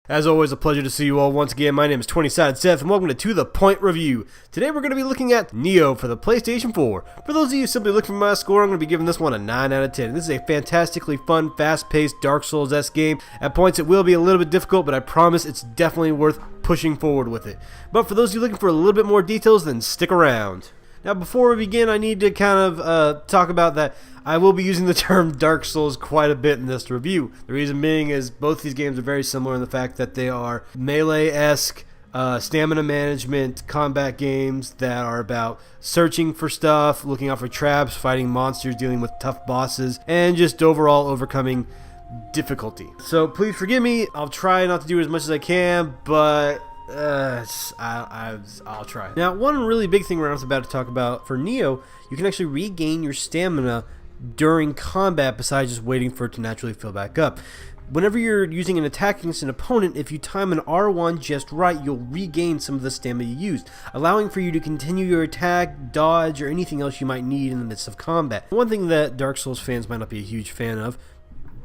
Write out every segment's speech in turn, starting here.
As always, a pleasure to see you all once again. My name is 20 Sided Seth, and welcome to The Point Review. Today we're going to be looking at Nioh for the PlayStation 4. For those of you simply looking for my score, I'm going to be giving this one a 9 out of 10. This is a fantastically fun, fast-paced Dark Souls-esque game. At points it will be a little bit difficult, but I promise it's definitely worth pushing forward with it. But for those of you looking for a little bit more details, then stick around. Now before we begin, I need to kind of talk about that I will be using the term Dark Souls quite a bit in this review. The reason being is both these games are very similar in the fact that they are melee-esque, stamina management combat games that are about searching for stuff, looking out for traps, fighting monsters, dealing with tough bosses, and just overall overcoming difficulty. So please forgive me, I'll try not to do as much as I can, but I'll try. Now, one really big thing we're about to talk about for Nioh, you can actually regain your stamina during combat besides just waiting for it to naturally fill back up. Whenever you're using an attack against an opponent, if you time an R1 just right, you'll regain some of the stamina you used, allowing for you to continue your attack, dodge, or anything else you might need in the midst of combat. One thing that Dark Souls fans might not be a huge fan of,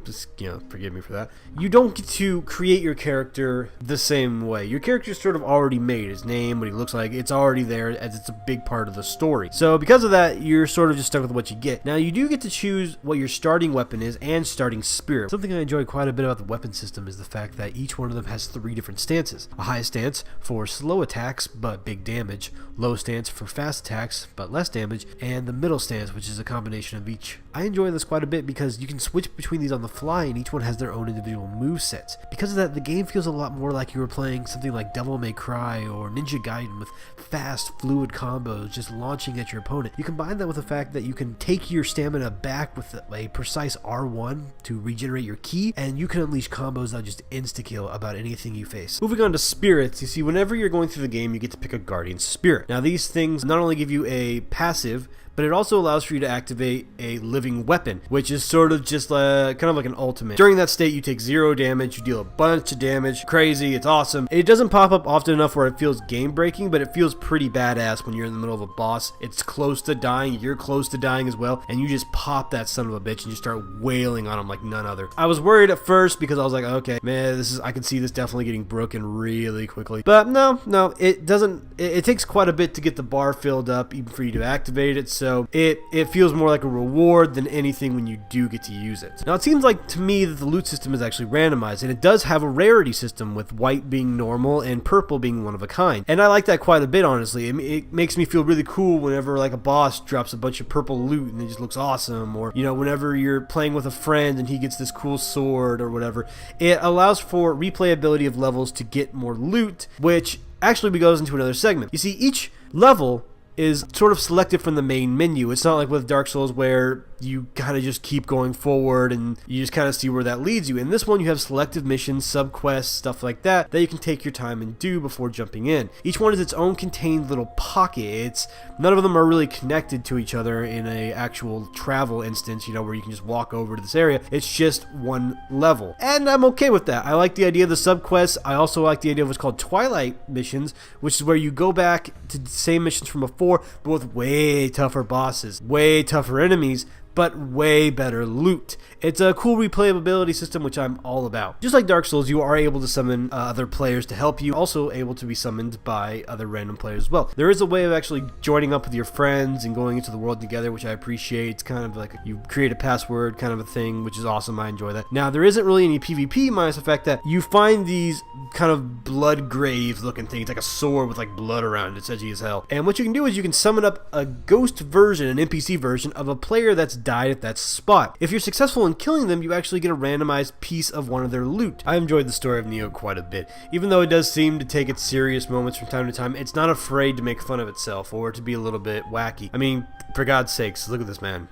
just, forgive me for that, you don't get to create your character the same way. Your character's sort of already made. His name, what he looks like, it's already there as it's a big part of the story. So because of that, you're sort of just stuck with what you get. Now, you do get to choose what your starting weapon is and starting spirit. Something I enjoy quite a bit about the weapon system is the fact that each one of them has 3 different stances. A high stance for slow attacks but big damage, low stance for fast attacks but less damage, and the middle stance, which is a combination of each. I enjoy this quite a bit because you can switch between these on the fly and each one has their own individual movesets. Because of that, the game feels a lot more like you were playing something like Devil May Cry or Ninja Gaiden with fast, fluid combos just launching at your opponent. You combine that with the fact that you can take your stamina back with a precise R1 to regenerate your ki, and you can unleash combos that just insta-kill about anything you face. Moving on to spirits, you see, whenever you're going through the game, you get to pick a guardian spirit. Now, these things not only give you a passive, but it also allows for you to activate a living weapon, which is sort of just kind of like an ultimate. During that state, you take 0 damage, you deal a bunch of damage, crazy, it's awesome. It doesn't pop up often enough where it feels game-breaking, but it feels pretty badass when you're in the middle of a boss. It's close to dying, you're close to dying as well, and you just pop that son of a bitch and you start wailing on him like none other. I was worried at first because I was like, okay, man, I can see this definitely getting broken really quickly. But no, it doesn't. It takes quite a bit to get the bar filled up, even for you to activate it. So it feels more like a reward than anything when you do get to use it. Now, it seems like to me that the loot system is actually randomized, and it does have a rarity system with white being normal and purple being one of a kind. And I like that quite a bit, honestly. It makes me feel really cool whenever like a boss drops a bunch of purple loot and it just looks awesome, or whenever you're playing with a friend and he gets this cool sword or whatever. It allows for replayability of levels to get more loot, which actually goes into another segment. You see, each level is sort of selected from the main menu. It's not like with Dark Souls where you kind of just keep going forward and you just kind of see where that leads you. In this one, you have selective missions, sub-quests, stuff like that you can take your time and do before jumping in. Each one is its own contained little pocket. None of them are really connected to each other in a actual travel instance, where you can just walk over to this area. It's just one level. And I'm okay with that. I like the idea of the sub-quests. I also like the idea of what's called Twilight missions, which is where you go back to the same missions from before, but with way tougher bosses, way tougher enemies, but way better loot. It's a cool replayability system, which I'm all about. Just like Dark Souls, you are able to summon other players to help you, also able to be summoned by other random players as well. There is a way of actually joining up with your friends and going into the world together, which I appreciate. It's kind of like you create a password kind of a thing, which is awesome. I enjoy that. Now, there isn't really any PvP minus the fact that you find these kind of blood grave looking things, like a sword with like blood around it. It's edgy as hell. And what you can do is you can summon up a ghost version, an NPC version of a player that's died at that spot. If you're successful in killing them, you actually get a randomized piece of one of their loot. I enjoyed the story of Nioh quite a bit. Even though it does seem to take its serious moments from time to time, it's not afraid to make fun of itself or to be a little bit wacky. I mean, for God's sakes, look at this man.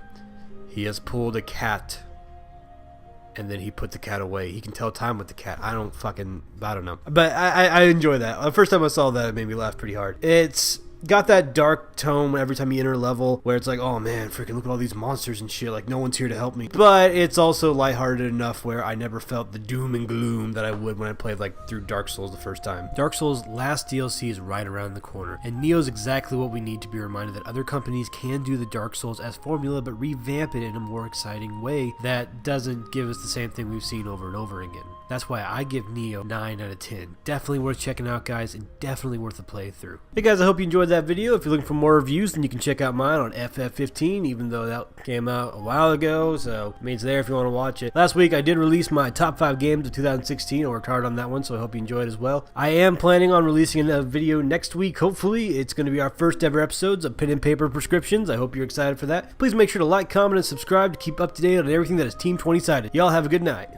He has pulled a cat and then he put the cat away. He can tell time with the cat. I don't know. But I enjoy that. The first time I saw that, it made me laugh pretty hard. got that dark tone every time you enter a level where it's like, oh man, freaking look at all these monsters and shit, like no one's here to help me. But it's also lighthearted enough where I never felt the doom and gloom that I would when I played like through Dark Souls the first time. Dark Souls' last DLC is right around the corner, and Nioh is exactly what we need to be reminded that other companies can do the Dark Souls as formula, but revamp it in a more exciting way that doesn't give us the same thing we've seen over and over again. That's why I give Nioh 9 out of 10. Definitely worth checking out, guys, and definitely worth a playthrough. Hey guys, I hope you enjoyed that video. If you're looking for more reviews, then you can check out mine on FF15, even though that came out a while ago, so I mean, it's there if you want to watch it. Last week I did release my top 5 games of 2016. I worked hard on that one, so I hope you enjoyed as well. I am planning on releasing a video next week, hopefully. It's going to be our first ever episodes of Pen and Paper Prescriptions. I hope you're excited for that. Please make sure to like, comment, and subscribe to keep up to date on everything that is Team 20 sided. Y'all have a good night.